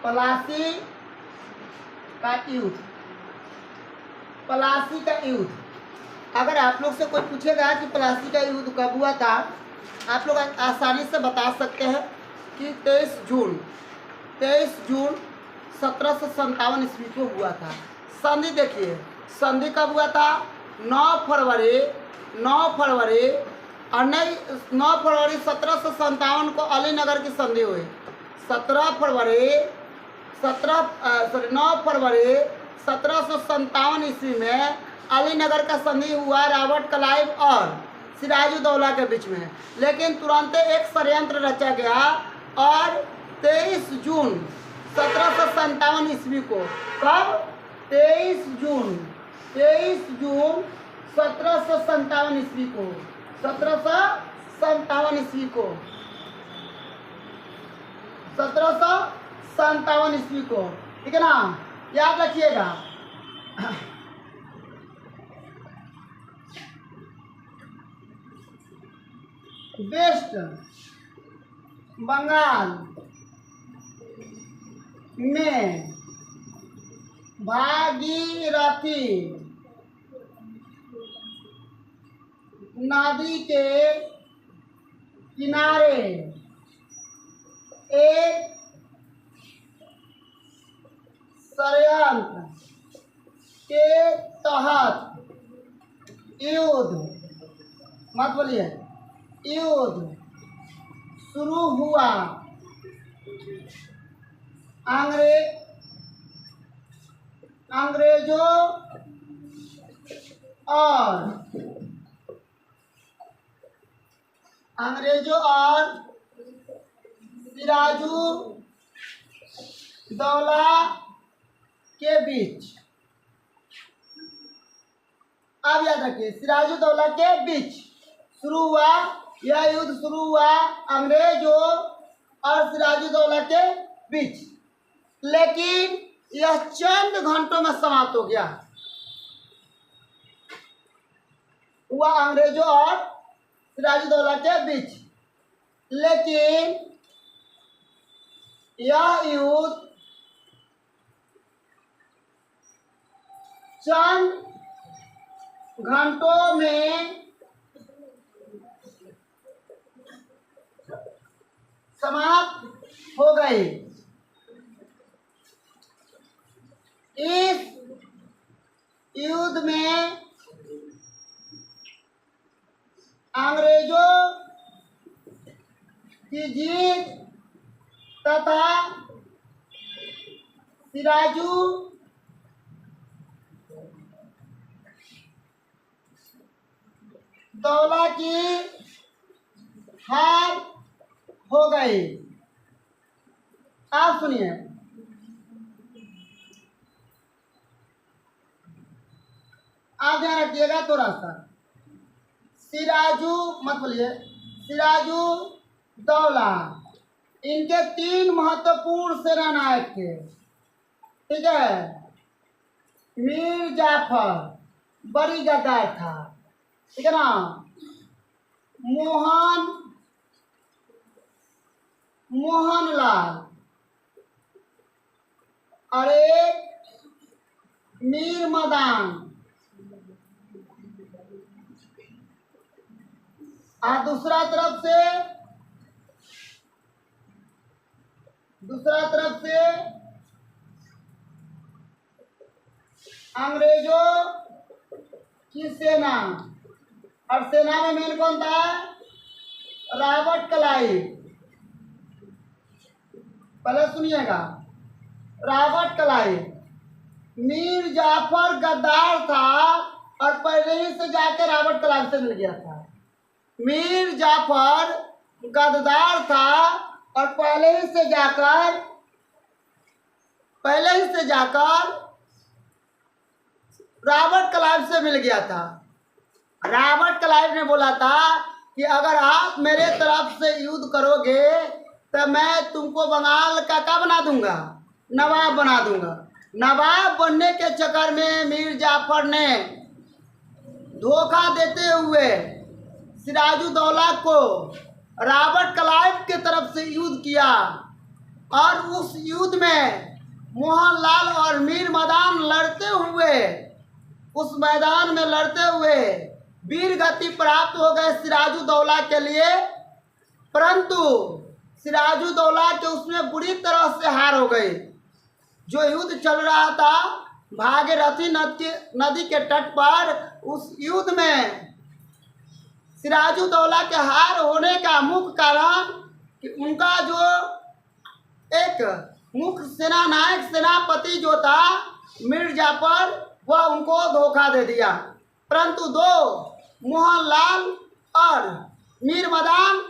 प्लासी का युद्ध। प्लासी का युद्ध, अगर आप लोग से कोई पूछेगा कि प्लासी का युद्ध कब हुआ था, आप लोग आसानी से बता सकते हैं कि 23 जून 1757 ईस्वी को हुआ था। संधि देखिए, संधि कब हुआ था? 9 फरवरी 1757 को अलीनगर की संधि हुई। 9 फरवरी 1757 ईस्वी में अलीनगर का संधि हुआ रॉबर्ट क्लाइव और सिराजुद्दौला के बीच में। लेकिन तुरंत एक षड्यंत्र रचा गया और 23 जून 1757 ईस्वी को, कब? 23 जून 1757 ईस्वी को, 1757 ईस्वी को, 1757 ईस्वी को, ठीक है ना, याद रखिएगा। वेस्ट बंगाल में भागीरथी नदी के किनारे एक षड्यंत्र के तहत युद्ध, मत बोलिए, युद्ध शुरू हुआ। अंग्रेजों और सिराजुद्दौला के बीच। अब याद रखिए, सिराजुद्दौला के बीच शुरू हुआ, यह युद्ध शुरू हुआ अंग्रेजों और सिराजुद्दौला के बीच, लेकिन यह चंद घंटों में समाप्त हो गया। हुआ अंग्रेजों और सिराजुद्दौला के बीच, लेकिन यह युद्ध चंद घंटों में समाप्त हो गई। इस युद्ध में अंग्रेजों की जीत तथा सिराजुद्दौला की हार हो गई। आप सुनिए, आप ध्यान रखिएगा थोड़ा सा। मत बोलिए, सिराजुद्दौला, इनके 3 महत्वपूर्ण सेनानायक थे, ठीक है। मीर जाफर बड़ी गद्दार था, ठीक है ना। मोहनलाल और एक मीर मदान, और दूसरा तरफ से अंग्रेजों की सेना, और सेना में मेन कौन था? Robert Clive. पहले सुनिएगा, रॉबर्ट क्लाइव। मीर जाफर गद्दार था और पहले ही से जाकर रॉबर्ट क्लाइव से मिल गया था। मीर जाफर गद्दार था और पहले ही से जाकर रॉबर्ट क्लाइव से मिल गया था। रॉबर्ट क्लाइव ने बोला था कि अगर आप मेरे तरफ से युद्ध करोगे तो मैं तुमको बंगाल का क्या बना दूंगा? नवाब बना दूंगा। नवाब बनने के चक्कर में मीर जाफर ने धोखा देते हुए सिराजुद्दौला को रॉबर्ट क्लाइव के तरफ से युद्ध किया और उस युद्ध में मोहनलाल और मीर मदान लड़ते हुए उस मैदान में लड़ते हुए वीर गति प्राप्त हो गए सिराजुद्दौला के लिए, परंतु सिराजुद्दौला के उसमें बुरी तरह से हार हो गई। जो युद्ध चल रहा था भागीरथी नदी के तट पर, उस युद्ध में सिराजुद्दौला के हार होने का मुख्य कारण कि उनका जो एक मुख्य सेनानायक सेनापति जो था मीर जाफर, वह उनको धोखा दे दिया। परंतु दो मोहनलाल और मीर मदान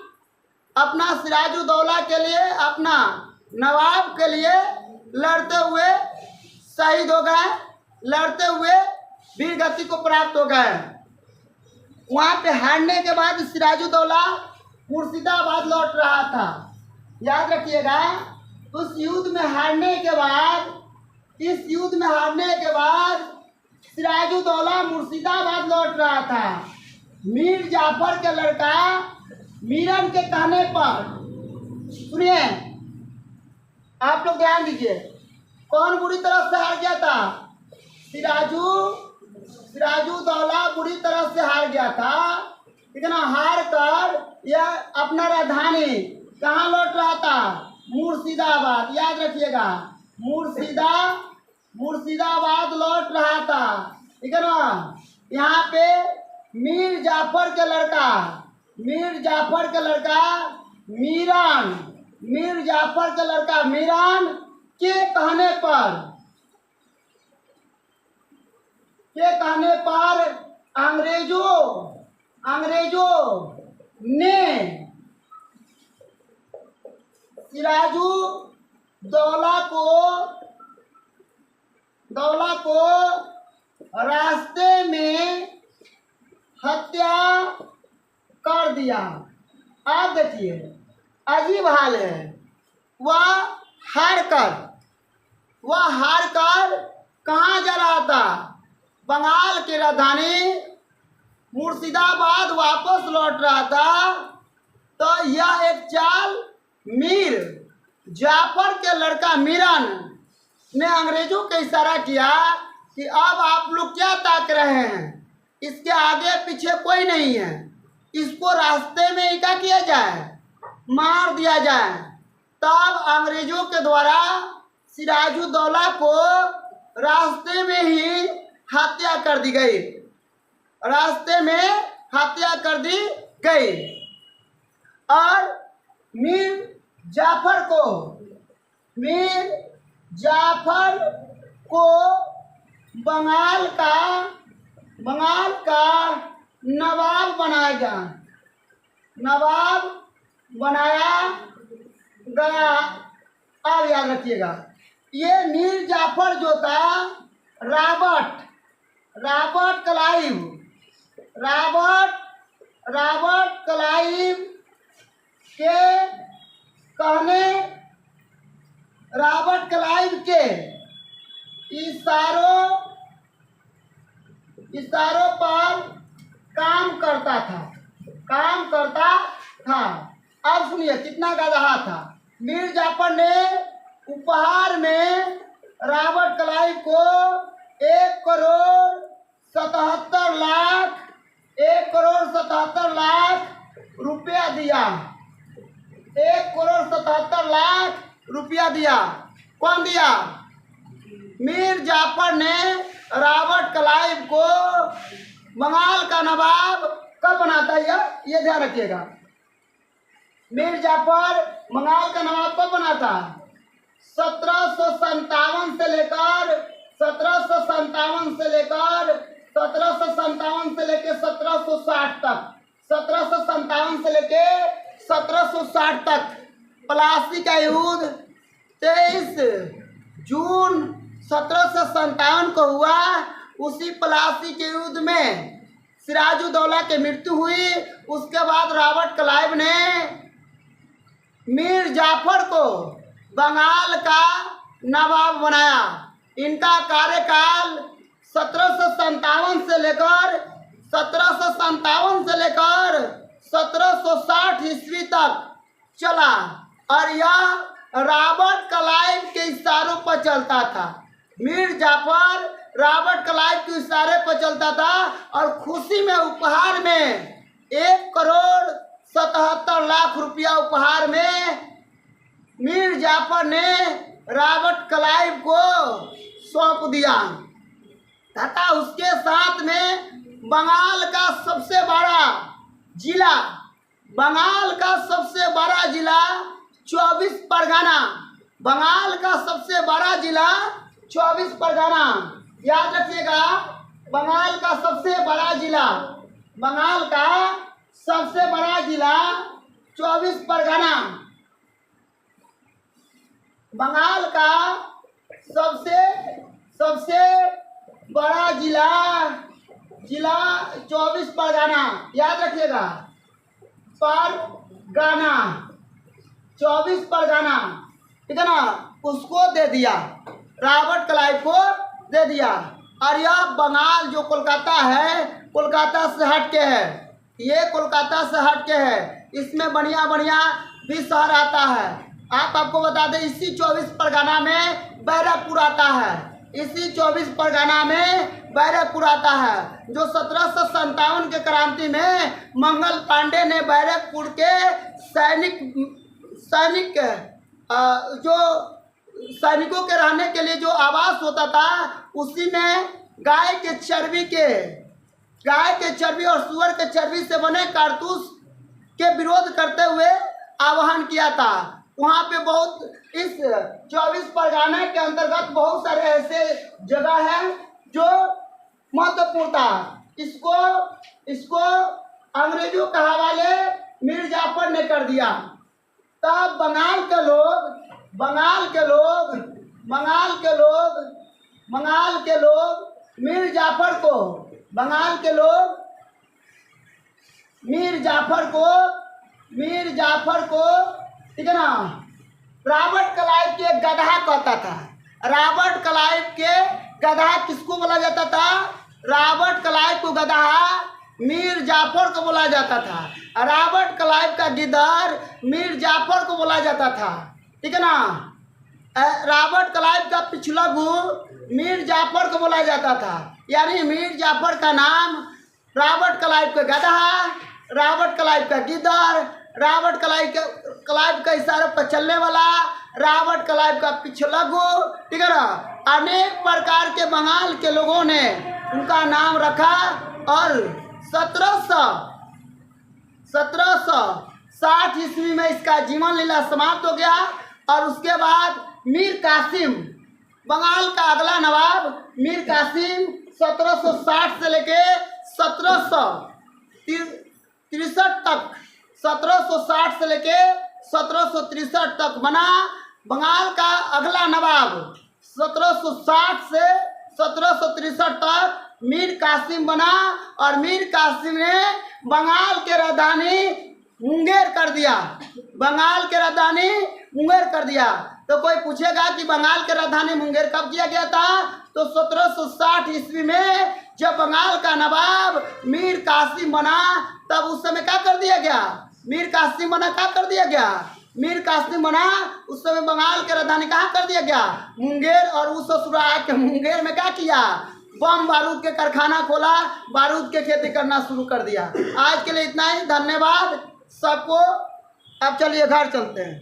अपना सिराजुद्दौला के लिए, अपना नवाब के लिए लड़ते हुए शहीद हो गए, लड़ते हुए वीर गति को प्राप्त हो गए। वहाँ पे हारने के बाद सिराजुद्दौला मुर्शिदाबाद लौट रहा था। याद रखिएगा, उस युद्ध में हारने के बाद, इस युद्ध में हारने के बाद सिराजुद्दौला मुर्शिदाबाद लौट रहा था। मीर जाफर के लड़का मीरन के कहने पर, सुनिए आप लोग ध्यान दीजिए, कौन बुरी तरह से हार गया था? सिराजुद्दौला बुरी तरह से हार गया था। ठीक है ना? हार कर यह अपना राजधानी कहाँ लौट रहा था? मुर्शिदाबाद। याद रखिएगा, मुर्शिदाबाद लौट रहा था। ठीक है ना? यहाँ पे मीर जाफर के लड़का मीरान के कहने पर अंग्रेजों ने सिराजुद्दौला को रास्ते में हत्या कर दिया। आप देखिए, अजीब हाल है। वह हार कर कहाँ जा रहा था? बंगाल की राजधानी मुर्शिदाबाद वापस लौट रहा था। तो यह एक चाल मीर जाफर के लड़का मीरन ने अंग्रेजों को इशारा किया कि अब आप लोग क्या ताक रहे हैं, इसके आगे पीछे कोई नहीं है, इसको रास्ते में ही क्या किया जाए, मार दिया जाए। तब अंग्रेजों के द्वारा सिराजुद्दौला को रास्ते में ही हत्या कर दी गई, और मीर जाफर को बंगाल का नवाब बनाया गया। अब याद रखिएगा, ये मीर जाफर जो था रॉबर्ट क्लाइव के इशारों पर काम करता था। अब सुनिए कितना गधा था। मीर जाफर ने उपहार में रॉबर्ट क्लाइव को 1,77,00,000 रुपया दिया। 1,77,00,000 रुपया दिया। कौन दिया? मीर जाफर ने रॉबर्ट क्लाइव को बंगाल का नवाब कब बनाता है, ये ध्यान रखिएगा। मीर जाफर बंगाल का नवाब कब बनाता? 1757 से लेकर 1760 तक, 1757 से लेके 1760 तक प्लासी का युद्ध 23 जून 1757 को हुआ। उसी प्लासी के युद्ध में सिराजुद्दौला की मृत्यु हुई। उसके बाद रॉबर्ट क्लाइव ने मीर जाफर को बंगाल का नवाब बनाया। इनका कार्यकाल 1757 से लेकर 1760 ईस्वी तक चला, और यह रॉबर्ट क्लाइव के इशारों पर चलता था। मीर जाफर रॉबर्ट क्लाइव के इशारे पर चलता था और खुशी में उपहार में 1,77,00,000 रुपया उपहार में मीर जाफर ने रॉबर्ट क्लाइव को सौंप दिया तथा उसके साथ में बंगाल का सबसे बड़ा जिला 24 परगना, बंगाल का सबसे बड़ा जिला 24 परगना, याद रखिएगा। बंगाल का सबसे बड़ा जिला 24 परगना, बंगाल का सबसे बड़ा जिला 24 परगना, याद रखिएगा। परगना 24 परगना, ठीक है ना, उसको दे दिया, रॉबर्ट क्लाइव को दे दिया। और यह बंगाल जो कोलकाता है, कोलकाता से हट के है, ये कोलकाता से हट के है। इसमें बढ़िया बढ़िया भी शहर आता है। आपको बता दें, इसी 24 परगना में बैरकपुर आता है, इसी 24 परगना में बैरकपुर आता है। जो 1757 के क्रांति में मंगल पांडे ने बैरकपुर के सैनिकों के रहने के लिए जो आवास होता था, उसी में गाय के चर्बी और सुअर के चर्बी से बने कारतूस के विरोध करते हुए आह्वान किया था। वहाँ पे बहुत, इस 24 परगना के अंतर्गत बहुत सारे ऐसे जगह हैं जो महत्वपूर्ण था। इसको अंग्रेजों के हवाले मीर जाफर ने कर दिया। तब बंगाल के लोग मीर जाफर को ठीक है ना, रॉबर्ट क्लाइव के गधा कहता था। रॉबर्ट क्लाइव के गधा किसको बोला जाता था? रॉबर्ट क्लाइव को गधा मीर जाफर को बोला जाता था। रॉबर्ट क्लाइव का गिद्दर मीर जाफर को बोला जाता था, ठीक है ना। रॉबर्ट क्लाइव का पिछलगू मीर जाफर को बोला जाता था। यानी मीर जाफर का नाम रॉबर्ट क्लाइव का गधा, रॉबर्ट क्लाइव का गिद्दर, रॉबर्ट क्लाइव का इशारे पर चलने वाला, रॉबर्ट क्लाइव का पिछलगू, ठीक है ना। अनेक प्रकार के बंगाल के लोगों ने उनका नाम रखा और 1760 ईस्वी में इसका जीवन लीला समाप्त हो गया। और उसके बाद मीर कासिम, बंगाल का अगला नवाब मीर कासिम 1760 से लेके 1763 तक, 1760 से लेके 1763 तक बना। बंगाल का अगला नवाब 1760 से 1763 तक मीर कासिम बना। और मीर कासिम ने बंगाल के राजधानी मुंगेर कर दिया, बंगाल के राजधानी मुंगेर कर दिया। तो कोई पूछेगा कि बंगाल के राजधानी मुंगेर कब किया गया था? तो 1760 ईस्वी में जब बंगाल का नवाब मीर कासिम बना, तब उस समय क्या कर दिया गया? मीर कासिम बना, क्या कर दिया गया? मीर कासिम बना, उस समय बंगाल के राजधानी कहाँ कर दिया गया? मुंगेर। और उस ससुराल के मुंगेर में क्या किया? बम बारूद के कारखाना खोला, बारूद के खेती करना शुरू कर दिया। आज के लिए इतना ही, धन्यवाद सबको। अब चलिए घर चलते हैं।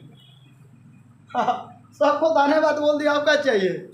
सबको धन्यवाद बोल दिया, आपका चाहिए।